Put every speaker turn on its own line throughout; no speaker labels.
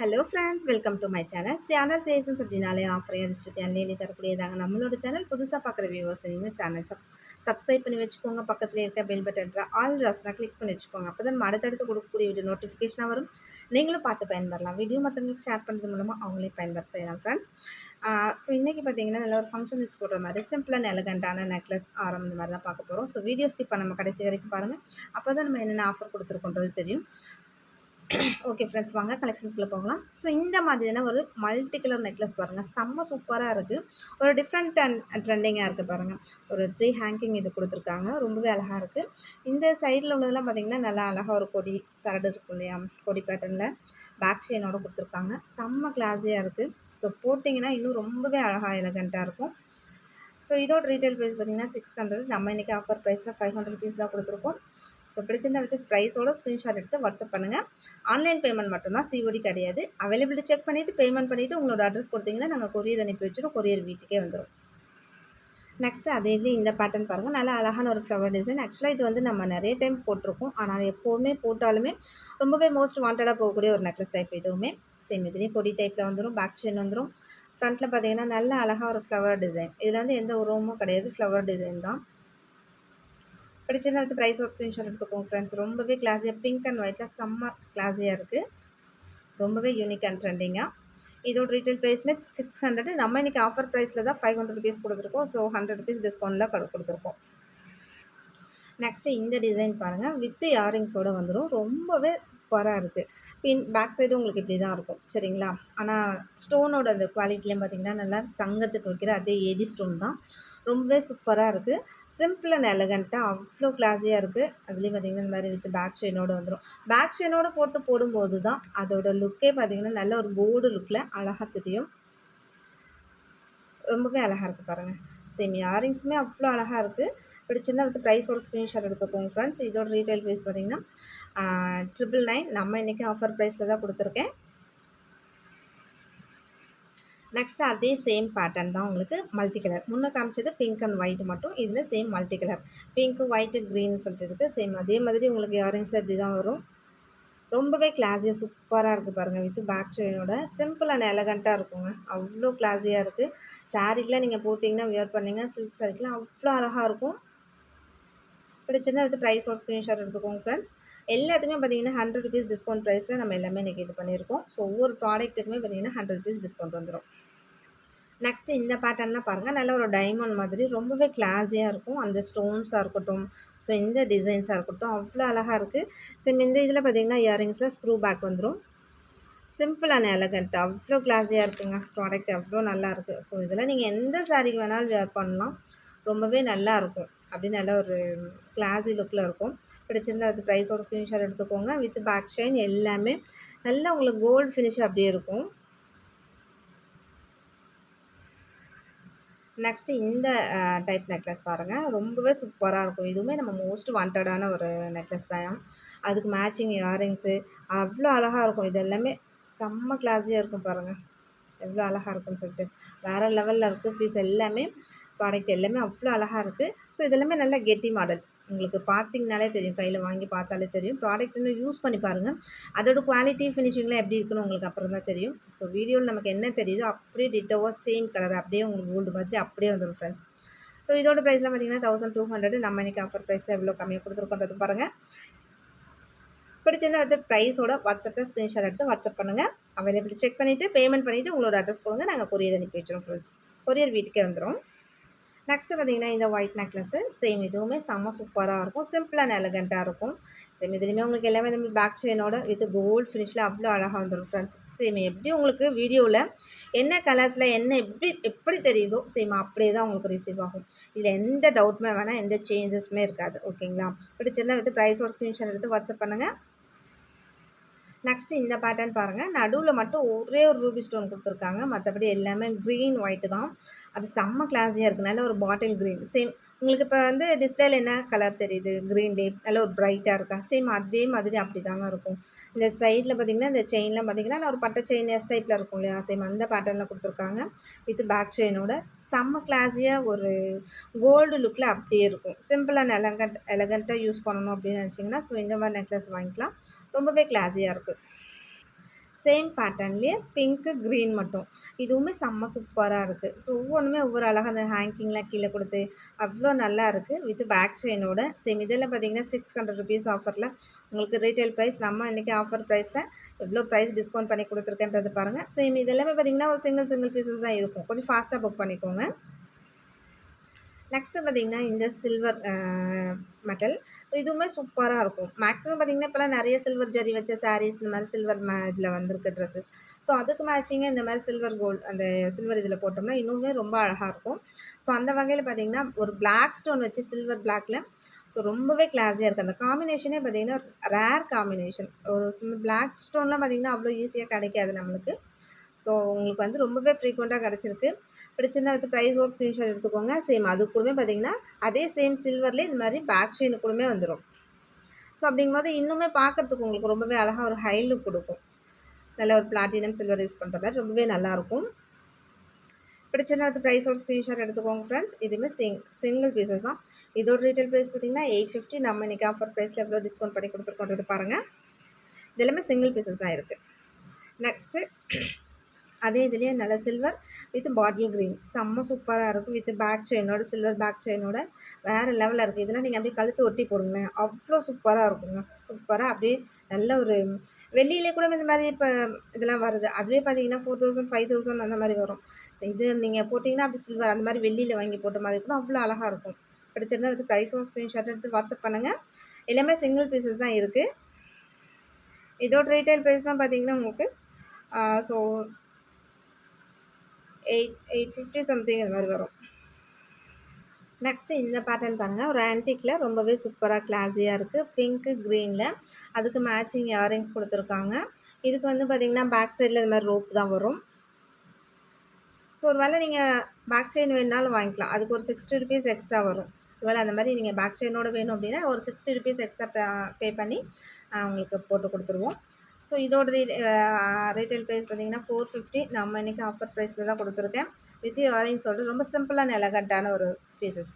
Hello friends, welcome to my channel. Channel creations அப்படின்னாலே ஆஃபரையும் அதிர்ஷ்டத்தை அள்ளி தரக்கூடியதாங்க நம்மளோட சேனல். புதுசாக பார்க்குற வியூவர்ஸ் நீங்கள் சேனல் சப்ஸ்கிரைப் பண்ணி வச்சுக்கோங்க. பக்கத்தில் இருக்க பெல் பட்டன் ஆல் ஆப்ஷனாக கிளிக் பண்ணி வச்சுக்கோங்க. அப்போ தான் நம்ம அடுத்தடுத்து கொடுக்கக்கூடிய வீடியோ நோட்டிஃபிகேஷனாக வரும். நீங்களும் பார்த்து பயன்பெறலாம். வீடியோ மற்றவங்களுக்கு ஷேர் பண்ணுறது மூலமாக அவங்களே பயன்பெற செய்யலாம் ஃப்ரெண்ட்ஸ். ஸோ இன்றைக்கி பார்த்தீங்கன்னா நல்ல ஒரு ஃபங்க்ஷன் யூஸ் போடுற மாதிரி சிம்பிள் அண்ட் எலகண்ட்டான நெக்லஸ் ஆரம் இந்த மாதிரி தான் பார்க்க போகிறோம். ஸோ வீடியோ ஸ்கிப் பண்ணாமல் கடைசி வரைக்கும் பாருங்கள். அப்போ தான் நம்ம என்னென்ன ஆஃபர் கொடுத்துருக்கோன்றது தெரியும். ஓகே ஃப்ரெண்ட்ஸ், வாங்க கலெக்ஷன்ஸ்குள்ளே போகலாம். ஸோ இந்த மாதிரியான ஒரு மல்டி கலர் நெக்லஸ் பாருங்கள், செம்ம சூப்பராக இருக்குது. ஒரு டிஃப்ரெண்ட் அண்ட் ட்ரெண்டிங்காக இருக்குது பாருங்கள். ஒரு 3 ஹேங்கிங் இது கொடுத்துருக்காங்க, ரொம்பவே அழகாக இருக்குது. இந்த சைடில் உள்ளதெல்லாம் பார்த்திங்கன்னா நல்லா அழகாக ஒரு கொடி சரடு இருக்கும் இல்லையா, கொடி பேட்டர்னில் பேக் செயினோட கொடுத்துருக்காங்க. செம்ம கிளாஸியாக இருக்குது. ஸோ போட்டிங்கன்னா இன்னும் ரொம்பவே அழகாக எலகண்ட்டாக இருக்கும். ஸோ இதோட ரீட்டைல் ப்ரைஸ் பார்த்திங்கன்னா 600. நம்ம இன்றைக்கி ஆஃபர் ப்ரைஸில் 500 ருபீஸ் தான் கொடுத்துருக்கோம். ஸோ பிடிச்சிருந்தா வித் ப்ரைஸோட ஸ்க்ரீன்ஷாட் எடுத்து வாட்ஸ்அப் பண்ணுங்கள். ஆன்லைன் பேமெண்ட் மட்டும்தான், சிஓடி கிடையாது. அவைலபிலிட்டி செக் பண்ணிவிட்டு பேமெண்ட் பண்ணிவிட்டு உங்களோட அட்ரஸ் கொடுத்தீங்கன்னா நாங்கள் கொரியர் அனுப்பி வச்சுருவோம். கொரியர் வீட்டுக்கே வந்துடும். நெக்ஸ்ட்டு அதே இது இந்த பேட்டர்ன் பாருங்கள், நல்லா அழகான ஒரு ஃப்ளவர் டிசைன். ஆக்சுவலாக இது வந்து நம்ம நிறைய டைம் போட்டிருக்கோம், ஆனால் எப்போவுமே போட்டாலுமே ரொம்பவே மோஸ்ட் வாண்டடாக போகக்கூடிய ஒரு நெக்லஸ் டைப். இதுவுமே சேம் இதுலேயும் கொடி டைப்பில் வந்துடும், பேக் செயின் வந்துடும். ஃப்ரண்ட்டில் பார்த்தீங்கன்னா நல்ல அழகாக ஒரு ஃப்ளவர் டிசைன். இதில் வந்து எந்த உருவமும் கிடையாது, ஃப்ளவர் டிசைன் தான். பிடிச்சிருந்தா அடுத்து ப்ரைஸ் ஒரு ஸ்க்ரீன்ஷாட் எடுத்துக்கோங்க ஃப்ரெண்ட்ஸ். ரொம்பவே கிளாஸியாக பிங்க் அண்ட் ஒயிட்டில் செம்ம கிளாஸியாக இருக்குது. ரொம்பவே யூனிக் அண்ட் ட்ரெண்டிங்காக. இதோட ரீட்டைல் ப்ரைஸ்மே 600. நம்ம இன்றைக்கி ஆஃபர் ப்ரைஸில் தான் 500 ருபீஸ் கொடுத்துருக்கோம். ஸோ 100 ருபீஸ் டிஸ்கவுண்ட்டில் கொடுத்துருக்கோம். நெக்ஸ்ட்டு இந்த டிசைன் பாருங்கள், வித் இயரிங்ஸோடு வந்துடும். ரொம்பவே சூப்பராக இருக்குது. பேக் சைடும் உங்களுக்கு இப்படி தான் இருக்கும், சரிங்களா? ஆனால் ஸ்டோனோட அந்த குவாலிட்டிலையும் பார்த்திங்கன்னா நல்லா தங்கத்துக்கு வைக்கிற அதே ஏடி ஸ்டோன் தான். ரொம்பவே சூப்பராக இருக்குது. சிம்பிள் அண்ட் எலகண்ட்டாக அவ்வளோ கிளாஸியாக இருக்குது. அதுலேயும் பார்த்திங்கன்னா இந்த மாதிரி வித் பேக் செயினோடு வந்துடும். பேக் செயினோடு போடும்போது தான் அதோட லுக்கே பார்த்திங்கன்னா நல்ல ஒரு கோல்டு லுக்கில் அழகாக தெரியும். ரொம்பவே அழகாக இருக்குது பாருங்கள். சேம் இயரிங்ஸுமே அவ்வளோ அழகாக இருக்குது. பிடிச்சிருந்தா வித் ப்ரைஸோட ஸ்க்ரீன்ஷாட் எடுத்துக்கோங்க ஃப்ரெண்ட்ஸ். இதோட ரீட்டைல் ப்ரைஸ் பார்த்திங்கன்னா 999. நம்ம இன்றைக்கி ஆஃபர் ப்ரைஸில் தான் கொடுத்துருக்கேன். நெக்ஸ்ட்டு அதே சேம் பேட்டர்ன் தான் உங்களுக்கு மல்டி கலர். முன்னே காமிச்சது பிங்க் அண்ட் ஒயிட் மட்டும், இதில் same multi colour pink white green சொல்லிட்டு இருக்குது. சேம் அதே மாதிரி உங்களுக்கு இயரிங்ஸில் இப்படி தான் வரும். ரொம்பவே கிளாஸியாக சூப்பராக இருக்குது பாருங்கள். வித் பேக் செயினோட சிம்பிள் அண்ட் எலகண்ட்டாக இருக்குங்க. அவ்வளோ கிளாஸியாக இருக்குது. சாரீக்கெலாம் நீங்கள் போட்டிங்கன்னா வியர் பண்ணிங்கன்னா சில்க் சாரீக்கெலாம் அவ்வளோ அழகாக இருக்கும். பிடிச்சிருந்தா வித் ப்ரைஸோட ஸ்க்ரீன்ஷாட் எடுத்துக்கோங்க ஃப்ரெண்ட்ஸ். எல்லாத்துக்குமே பார்த்தீங்கன்னா 100 ருபீஸ் டிஸ்கவுண்ட் ப்ரைஸில் நம்ம எல்லாமே இன்றைக்கி இது பண்ணியிருக்கோம். ஸோ ஒவ்வொரு ப்ராடக்ட்டுக்குமே பார்த்தீங்கன்னா 100 ருபீஸ் டிஸ்கவுண்ட் வந்துடும். நெக்ஸ்ட்டு இந்த பேட்டர்ன்லாம் பாருங்கள், நல்ல ஒரு டைமண்ட் மாதிரி ரொம்பவே கிளாஸியாக இருக்கும். அந்த ஸ்டோன்ஸாக இருக்கட்டும், ஸோ இந்த டிசைன்ஸாக இருக்கட்டும் அவ்வளோ அழகாக இருக்குது. சேம் இந்த இதில் பார்த்திங்கன்னா இயரிங்ஸில் ஸ்க்ரூ பேக் வந்துடும். சிம்பிள் அண்ட் எலகண்ட் அவ்வளோ கிளாஸியாக இருக்குங்க. ப்ராடக்ட் அவ்வளோ நல்லாயிருக்கு. ஸோ இதில் நீங்கள் எந்த சாரீக்கு வேணாலும் வேர் பண்ணலாம், ரொம்பவே நல்லாயிருக்கும். அப்படி நல்ல ஒரு கிளாஸி லுக்கில் இருக்கும். பிடிச்சிருந்தா அது ப்ரைஸோட ஸ்க்ரீன்ஷாட் எடுத்துக்கோங்க. வித் பேக் செயின் எல்லாமே நல்லா உங்களுக்கு கோல்டு ஃபினிஷ் அப்படியே இருக்கும். நெக்ஸ்ட்டு இந்த டைப் நெக்லஸ் பாருங்கள், ரொம்பவே சூப்பராக இருக்கும். இதுவுமே நம்ம மோஸ்ட் வாண்டடான ஒரு நெக்லஸ் தான். அதுக்கு மேட்சிங் இயரிங்ஸு அவ்வளோ அழகாக இருக்கும். இது எல்லாமே செம்ம கிளாஸியாக இருக்கும் பாருங்கள், எவ்வளோ அழகாக இருக்குன்னு சொல்லிட்டு. வேறு லெவலில் இருக்குது. பீஸ் எல்லாமே ப்ராடக்ட் எல்லாமே அவ்வளோ அழகாக இருக்குது. ஸோ இதெல்லாமே நல்ல கெட்டி மாடல். உங்களுக்கு பார்த்திங்கனாலே தெரியும், கையில் வாங்கி பார்த்தாலே தெரியும். ப்ராடக்ட் இன்னும் யூஸ் பண்ணி பாருங்கள். அதோட குவாலிட்டி ஃபினிஷிங்லாம் எப்படி இருக்குன்னு உங்களுக்கு அப்புறம் தான் தெரியும். ஸோ வீடியோவில் நமக்கு என்ன தெரியுதோ அப்படியே டிட்டோவாக சேம் கலர் அப்படியே உங்களுக்கு கோல்டு மாதிரி அப்படியே வந்துடும் ஃப்ரெண்ட்ஸ். ஸோ இதோட ப்ரைஸ்லாம் பார்த்திங்கன்னா 1200. நம்ம இன்றைக்கி ஆஃபர் ப்ரைஸில் எவ்வளோ கம்மியாக கொடுத்துருக்கோன்றது பாருங்கள். பிடிச்சிருந்தா வந்து ப்ரைஸோட வாட்ஸ்அப்பில் ஸ்க்ரீன்ஷாட் எடுத்து வாட்ஸ்அப் பண்ணுங்கள். அவைலபிலிட்டி செக் பண்ணிவிட்டு பேமெண்ட் பண்ணிவிட்டு உங்களோட அட்ரஸ் கொடுங்க, நாங்கள் கொரியர் அனுப்பி வச்சிடும் ஃப்ரெண்ட்ஸ். கொரியர் வீட்டுக்கே வந்துடும். நெக்ஸ்ட்டு பார்த்திங்கன்னா இந்த ஒயிட் நெக்லஸ்ஸு சேம் இதுவுமே செம்ம சூப்பராக இருக்கும். சிம்பிள் அண்ட் எலகண்ட்டாக இருக்கும். சேம் இதுலேயுமே உங்களுக்கு எல்லாமே இந்த பேக் செயினோட வித் கோல்டு ஃபினிஷில் அவ்வளோ அழகாக வந்துடும் ஃப்ரெண்ட்ஸ். சேம் எப்படி உங்களுக்கு வீடியோவில் என்ன கலர்ஸில் என்ன எப்படி தெரியுதோ சேம் அப்படியே தான் உங்களுக்கு ரிசீவ் ஆகும். இதில் எந்த டவுட்டுமே வேணால், எந்த சேஞ்சஸுமே இருக்காது. ஓகேங்களா? பிடிச்சிருந்தா வித் ப்ரைஸோட ஸ்க்ரீன்ஷாட் எடுத்து வாட்ஸ்அப் பண்ணுங்கள். நெக்ஸ்ட்டு இந்த பேட்டர்ன் பாருங்கள், நடுவில் மட்டும் ஒரே ஒரு ரூபி ஸ்டோன் கொடுத்துருக்காங்க. மற்றபடி எல்லாமே க்ரீன் ஒயிட்டு தான். அது செம்ம கிளாஸியாக இருக்குது. நல்ல ஒரு பாட்டில் க்ரீன். சேம் உங்களுக்கு இப்போ வந்து டிஸ்பிளேல என்ன கலர் தெரியுது, க்ரீன்லே நல்ல ஒரு ப்ரைட்டாக இருக்கா, சேம் அதே மாதிரி அப்படி தாங்க இருக்கும். இந்த சைடில் பார்த்திங்கன்னா இந்த செயின்லாம் பார்த்திங்கன்னா ஒரு பட்டை செயின் எஸ் டைப்பில் இருக்கும் இல்லையா, சேம் அந்த பேட்டர்னில் கொடுத்துருக்காங்க. வித் பேக் செயினோட செம்ம கிளாஸியாக ஒரு கோல்டு லுக்கில் அப்படியே இருக்கும். சிம்பிள் அண்ட் எலகண்ட்டாக யூஸ் பண்ணணும் அப்படின்னு நினச்சிங்கன்னா ஸோ இந்த மாதிரி நெக்லஸ் வாங்கிக்கலாம். ரொம்பவே கிளாஸியாக இருக்குது. சேம் பேட்டர்ன்லேயே பிங்க்கு, க்ரீன் மட்டும். இதுவுமே செம்ம சூப்பரா இருக்கு. ஸோ ஒவ்வொன்னுமே ஒவ்வொரு அழகா அந்த ஹேங்கிங்லாம் கீழ குடுத்து, அவ்ளோ நல்லா இருக்கு. With back செயினோட. சேம் இதெல்லாம் பார்த்தீங்கன்னா, ₹600 ஆஃபர்ல உங்களுக்கு ரீட்டெயில் பிரைஸ் நம்ம இன்னைக்கு ஆஃபர் பிரைஸ்ல எவ்ளோ பிரைஸ் டிஸ்கவுண்ட் பண்ணி குடுத்துருக்கேன்றத பாருங்க. சேம் இது எல்லாமே பார்த்தீங்கன்னா, ஒரு சிங்கிள் சிங்கிள் பீசஸ் தான் இருக்கும். கொஞ்சம் ஃபாஸ்ட்டா புக் பண்ணிக்கோங்க. நெக்ஸ்ட்டு பார்த்தீங்கன்னா, இந்த சில்வர் மெட்டல். இதுவுமே சூப்பரா இருக்கும். மேக்ஸிமம் பார்த்தீங்கன்னா, இப்பலாம் நெறைய சில்வர் ஜரி வச்ச சாரீஸ் இந்த மாரி சில்வர் இதில வந்திருக்கு ட்ரெஸ்ஸஸ். ஸோ, அதுக்கு மேட்சிங்கா இந்த மாரி சில்வர் கோல்ட் அந்த சில்வர் இதில போட்டோம்னா, இன்னுமே ரொம்ப அழகா இருக்கும். ஸோ, அந்த வகையில பார்த்தீங்கன்னா, ஒரு பிளாக் ஸ்டோன் வச்சு சில்வர் பிளாக்ல ஸோ, ரொம்பவே கிளாஸியா இருக்கு. அந்த காம்பினேஷனே பார்த்தீங்கன்னா, ரேர் காம்பினேஷன். ஒரு பிளாக் ஸ்டோன்லாம் பார்த்தீங்கன்னா, அவ்வளோ ஈஸியா கிடைக்காது நம்மளுக்கு. ஸோ, உங்களுக்கு வந்து ரொம்பவே ஃப்ரீக்வென்ட்டா கிடச்சிருக்கு. பிடிச்சிருந்தா அடுத்து ப்ரைஸ் ஒரு ஸ்க்ரீன்ஷாட் எடுத்துக்கோங்க. சேம் அது கூடவே பார்த்தீங்கன்னா, அதே சேம் சில்வர்லேயே இந்த மாரி பேக் செயின் கூடமே வந்துரும். ஸோ, அப்படிங்கும்போது இன்னுமே பார்க்கறதுக்கு உங்களுக்கு ரொம்பவே அழகா ஒரு ஹை லுக் குடுக்கும். நல்ல ஒரு பிளாட்டினம் சில்வர் யூஸ் பண்ற மாரி ரொம்பவே நல்லாயிருக்கும். பிடிச்சிருந்தா அடுத்து ப்ரைஸ் ஒரு ஸ்க்ரீன்ஷாட் எடுத்துக்கோங்க ஃப்ரெண்ட்ஸ். இதுவுமே சிங்கிள் பீசஸ் தான். இதோட ரீட்டெயில் ப்ரைஸ் பார்த்தீங்கன்னா, 850 நம்ம இன்னைக்கு ஆஃபர் ப்ரைஸ்ல எவ்வளோ டிஸ்கவுண்ட் பண்ணி குடுத்துருக்கோன்றது பாருங்க. இது எல்லாமே சிங்கிள் பீசஸ் தான் இருக்கு. நெக்ஸ்ட்டு அதே இதுலயே நல்ல சில்வர் வித் பாட்டில் கிரீன் செம்ம சூப்பரா இருக்கும். வித் பேக் செயினோட சில்வர் பேக் செயினோட வேற லெவல்ல இருக்கு. இதெல்லாம் நீங்க அப்படியே கழுத்து ஒட்டி போடுங்களேன். அவ்ளோ சூப்பரா இருக்குங்க. சூப்பரா அப்படியே நல்ல ஒரு வெள்ளியிலே கூட இந்த மாரி இப்ப இதெல்லாம் வருது. அதுவே பார்த்தீங்கன்னா 4000, 5000 அந்த மாரி வரும். இது நீங்க போட்டீங்கன்னா அப்படி சில்வர் அந்த மாரி வெள்ளியில வாங்கி போட்ட மாதிரி கூட அவ்ளோ அழகா இருக்கும். பிடிச்சிருந்தா அடுத்து ப்ரைஸும் ஸ்க்ரீன்ஷாட் எடுத்து வாட்ஸ்அப் பண்ணுங்க. எல்லாமே சிங்கிள் பீசஸ் தான் இருக்கு. இதோட ரீட்டெயில் ப்ரைஸ்லாம் பார்த்தீங்கன்னா உங்களுக்கு ஸோ 850 சம்திங் இந்த மாரி வரும். நெக்ஸ்ட்டு இந்த பேட்டர்ன் பாருங்க. ஒரு ஆன்டிக்ல ரொம்பவே சூப்பரா கிளாஸியா இருக்கு. பிங்க்கு, கிரீன்ல அதுக்கு மேட்சிங் இயரிங்ஸ் குடுத்துருக்காங்க. இதுக்கு வந்து பார்த்தீங்கன்னா, பேக் சைட்ல இந்த மாரி ரோப் தான் வரும். ஸோ ஒரு வேள நீங்க பேக் செயின் வேணுனாலும் வாங்கிக்கலாம். அதுக்கு ஒரு ₹60 எக்ஸ்ட்ரா வரும். ஒரு வேள அந்த மாரி நீங்க பேக் செயினோட வேணும் அப்டின்னா, ஒரு ₹60 எக்ஸ்ட்ரா பே பண்ணி உங்களுக்கு போட்டு குடுத்துருவோம். ஸோ இதோட ரீட்டெயில் பிரைஸ் பார்த்தீங்கன்னா, 450 நம்ம இன்னைக்கு ஆஃபர் பிரைஸ்ல தான் குடுத்துருக்கேன். வித் இயரிங்ஸோட ரொம்ப சிம்பிள் அண்ட் எலகன்ட்டான ஒரு பீசஸ்.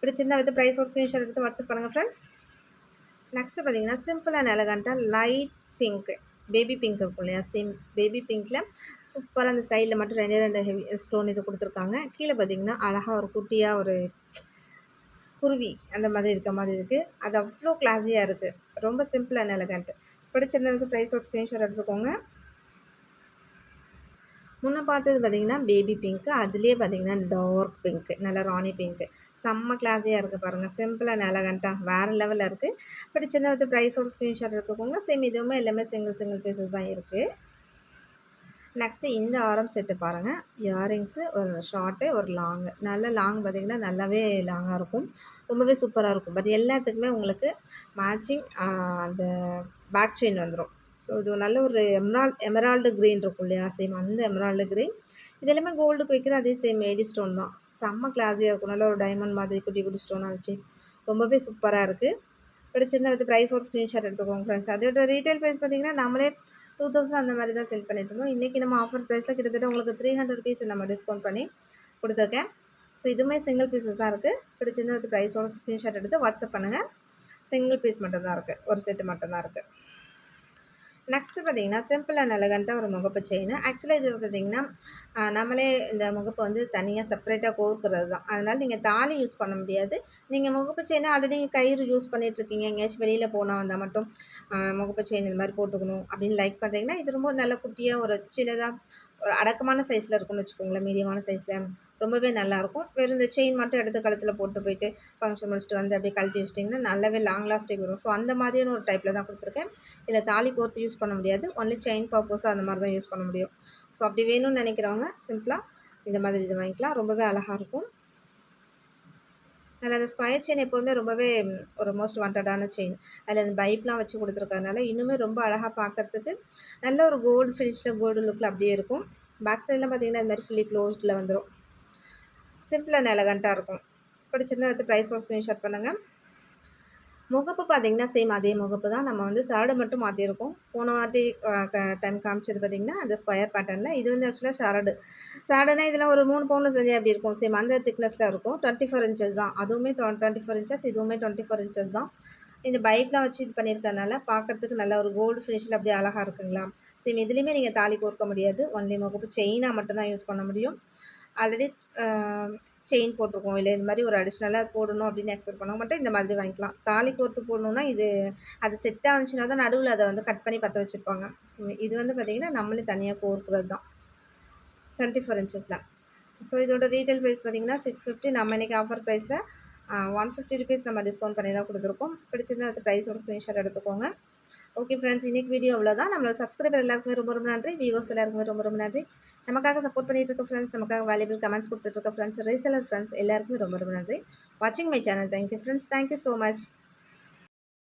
பிடிச்சிருந்தா வித் பிரைஸ் ஒரு ஸ்க்ரீன்ஷாட் எடுத்து வாட்ஸ்அப் பண்ணுங்க ஃப்ரெண்ட்ஸ். நெக்ஸ்ட்டு பார்த்தீங்கன்னா, சிம்பிள் அண்ட் எலகன்ட்டா லைட் பிங்க் பேபி பிங்க் இருக்கும் இல்லையா? சேம் பேபி பிங்க்ல சூப்பரா அந்த சைட்ல மட்டும் 2 2 ஹெவி ஸ்டோன் இது குடுத்துருக்காங்க. கீழ பார்த்தீங்கன்னா, அழகா ஒரு குட்டியா ஒரு குருவி அந்த மாதிரி இருக்க மாதிரி இருக்கு. அது அவ்ளோ கிளாஸியா இருக்கு. ரொம்ப சிம்பிள் அண்ட் எலகன்ட். பிடிச்சிருந்தா வந்து பிரைஸ் ஒரு ஸ்க்ரீன்ஷாட் எடுத்துக்கோங்க. முன்ன பார்த்தது பார்த்தீங்கன்னா, பேபி பிங்க். அதிலேயே பார்த்தீங்கன்னா, டார்க் பிங்க். நல்ல ராணி பிங்க். செம்ம கிளாஸியா இருக்கு பாருங்க. சிம்பிள் அண்ட் எலகன்ட்டா வேற லெவல்ல இருக்கு. பிடிச்சிருந்தா வந்து பிரைஸோட ஸ்க்ரீன்ஷாட் எடுத்துக்கோங்க. சேம் இதுவுமே எல்லாமே சிங்கிள் சிங்கிள் பீசஸ் தான் இருக்கு. நெக்ஸ்ட்டு இந்த ஆரம் செட்டு பாருங்க. இயரிங்ஸு, ஒரு ஷார்ட்டு, ஒரு லாங்கு. நல்ல லாங் பார்த்தீங்கன்னா, நல்லாவே லாங்கா இருக்கும். ரொம்பவே சூப்பரா இருக்கும். பட் எல்லாத்துக்குமே உங்களுக்கு மேட்சிங் அந்த பேக் செயின் வந்துரும். ஸோ இது நல்ல ஒரு எமரால்டு கிரீன் இருக்கும் இல்லையா? சேம் அந்த எமரால்டு கிரீன். இது எல்லாமே கோல்டுக்கு வைக்கிற அதே சேம் ஏடி ஸ்டோன் தான். செம்ம கிளாஸியா இருக்கும். நல்ல ஒரு டைமண்ட் மாதிரி குட்டி குட்டி ஸ்டோனா வச்சு. ரொம்பவே சூப்பரா இருக்கு. பிடிச்சிருந்தா வந்து பிரைஸ் ஒரு ஸ்க்ரீன்ஷாட் எடுத்துக்கோங்க ஃப்ரெண்ட்ஸ். அதோட ரீட்டெயில் பிரைஸ் பார்த்தீங்கன்னா, நம்மளே 2000 அந்த மாரி தான் செல் பண்ணிட்டுருந்தோம். இன்றைக்கி நம்ம ஆஃபர் ப்ரைஸில் கிட்டத்தட்ட உங்களுக்கு ₹300 நம்ம டிஸ்கவுண்ட் பண்ணி குடுத்துருக்கேன். ஸோ இதுவுமே சிங்கிள் பீசஸ் தான் இருக்கு. பிடிச்சிருந்தா அது ப்ரைஸோட ஸ்க்ரீன்ஷாட் எடுத்து வாட்ஸ்அப் பண்ணுங்க. சிங்கிள் பீஸ் மட்டும் தான் இருக்கு. ஒரு செட்டு மட்டும் தான் இருக்கு. நெக்ஸ்ட்டு பார்த்தீங்கன்னா, சிம்பிள் அண்ட் எலகன்ட்டா ஒரு முகப்பு செயினு. ஆக்சுவலா இது பார்த்தீங்கன்னா, நம்மளே இந்த முகப்ப வந்து தனியா செப்பரேட்டா கோர்க்கிறது தான். அதனால நீங்க தாலி யூஸ் பண்ண முடியாது. நீங்க முகப்பு செயினா ஆல்ரெடி கயிறு யூஸ் பண்ணிட்டுருக்கீங்க. எங்கேயாச்சும் வெளியில போனா வந்தா மட்டும் முகப்பு செயின் இந்த மாரி போட்டுக்கணும் அப்படின்னு லைக் பண்ணுறீங்கன்னா, இது ரொம்ப நல்ல குட்டியா ஒரு சின்னதா ஒரு அடக்கமான சைஸ்ல இருக்கும்னு வச்சுக்கோங்களேன். மீடியமான சைஸ்ல. ரொம்பவே நல்லாயிருக்கும். வெறும் இந்த செயின் மட்டும் எடுத்து கழுத்துல போட்டு போயிட்டு ஃபங்ஷன் முடிச்சுட்டு வந்து அப்படியே கழட்டி வச்சுட்டிங்கன்னா, நல்லாவே லாங் லாஸ்டிங் வரும். ஸோ அந்த மாதிரியான ஒரு டைப்ல தான் குடுத்துருக்கேன். இதில தாலி கோர்த்து யூஸ் பண்ண முடியாது. ஒன்லி செயின் பர்ப்பஸா அந்த மாரி தான் யூஸ் பண்ண முடியும். ஸோ அப்படி வேணும்னு நினைக்கிறவங்க சிம்பிளா இந்த மாதிரி இது வாங்கிக்கலாம். ரொம்பவே அழகா இருக்கும். அதில அந்த ஸ்கொயர் செயின் எப்போதுமே ரொம்பவே ஒரு மோஸ்ட் வாண்டடான செயின். அதில அந்த பைப்லாம் வச்சு குடுத்துருக்கறதுனால, இன்னுமே ரொம்ப அழகா பார்க்கறதுக்கு நல்ல ஒரு கோல்டு ஃபினிஷ்ல கோல்டு லுக்ல அப்படியே இருக்கும். பேக் சைட்லாம் பார்த்தீங்கன்னா, இது மாரி ஃபுல்லி க்ளோஸ்ட்ல வந்துரும். சிம்பிள் அண்ட் எலகன்ட்டா இருக்கும். பிடிச்சிருந்தா எடுத்து பிரைஸ் ஒரு ஸ்க்ரீன்ஷாட் பண்ணுங்க. முகப்பு பார்த்தீங்கன்னா, சேம் அதே முகப்பு தான். நம்ம வந்து சரடு மட்டும் மாத்தியிருக்கோம். போன வாட்டி டைம் காமிச்சது பார்த்தீங்கன்னா, அந்த ஸ்கொயர் பேட்டர்ன்ல. இது வந்து ஆக்சுவலா சரடு. சரடுனா இதில ஒரு 3 பவுன்ல செஞ்சா எப்படி இருக்கும்? சேம் அந்த திக்னஸ்ல இருக்கும். 24 இன்ச்சஸ் தான். அதுவுமே 24 இன்ச்சஸ். இதுவுமே 24 இன்ச்சஸ் தான். இந்த பைப்லாம் வச்சு இது பண்ணியிருக்கறனால, பார்க்கறதுக்கு நல்ல ஒரு கோல்டு ஃபினிஷ்ல அப்படியே அழகா இருக்குங்களா? சேம் இதுலேயுமே நீங்கள் தாலி கோர்க்க முடியாது. ஒன்லி முகப்பு செயினாக மட்டும் தான் யூஸ் பண்ண முடியும். ஆல்ரெடி செயின் போட்டிருக்கோம். இல்லை இந்த மாதிரி ஒரு அடிஷ்னலாக போடணும் அப்படின்னு எக்ஸ்பெக்ட் பண்ணவங்க மட்டும் இந்த மாதிரி வாங்கிக்கலாம். தாலி கோர்த்து போடணுன்னா அது செட்டாக இருந்துச்சுன்னா தான் நடுவில் அதை வந்து கட் பண்ணி பற்ற வச்சுருப்பாங்க. ஸோ இது வந்து பார்த்திங்கன்னா நம்மளே தனியாக கோர்க்குறது தான் 24 இன்ச்சஸில். ஸோ இதோட ரீட்டைல் ப்ரைஸ் பார்த்திங்கன்னா 650. நம்ம இன்றைக்கி ஆஃபர் ப்ரைஸில் 150 ருபீஸ் நம்ம டிஸ்கவுண்ட் பண்ணி தான் கொடுத்துருக்கோம். பிடிச்சிருந்தா அந்த ப்ரைஸோட ஸ்க்ரீன்ஷாட் எடுத்துக்கோங்க. ஓகே ஃப்ரெண்ட்ஸ், இன்றைக்கி வீடியோ அவ்வளோதான். நம்மளோட சப்ஸ்கிரைபர் எல்லாருக்குமே ரொம்ப ரொம்ப நன்றி. வியூவர்ஸ் எல்லாருக்குமே ரொம்ப ரொம்ப நன்றி. நமக்காக சப்போர்ட் பண்ணிட்டு இருக்க ஃப்ரெண்ட்ஸ், நமக்காக வேல்யூபிள் கமெண்ட்ஸ் கொடுத்துட்ருக்க ஃப்ரெண்ட்ஸ், ரீசெலர் ஃப்ரெண்ட்ஸ் எல்லாருக்குமே ரொம்ப ரொம்ப நன்றி. வாட்சிங் my channel. Thank you friends. Thank you so much.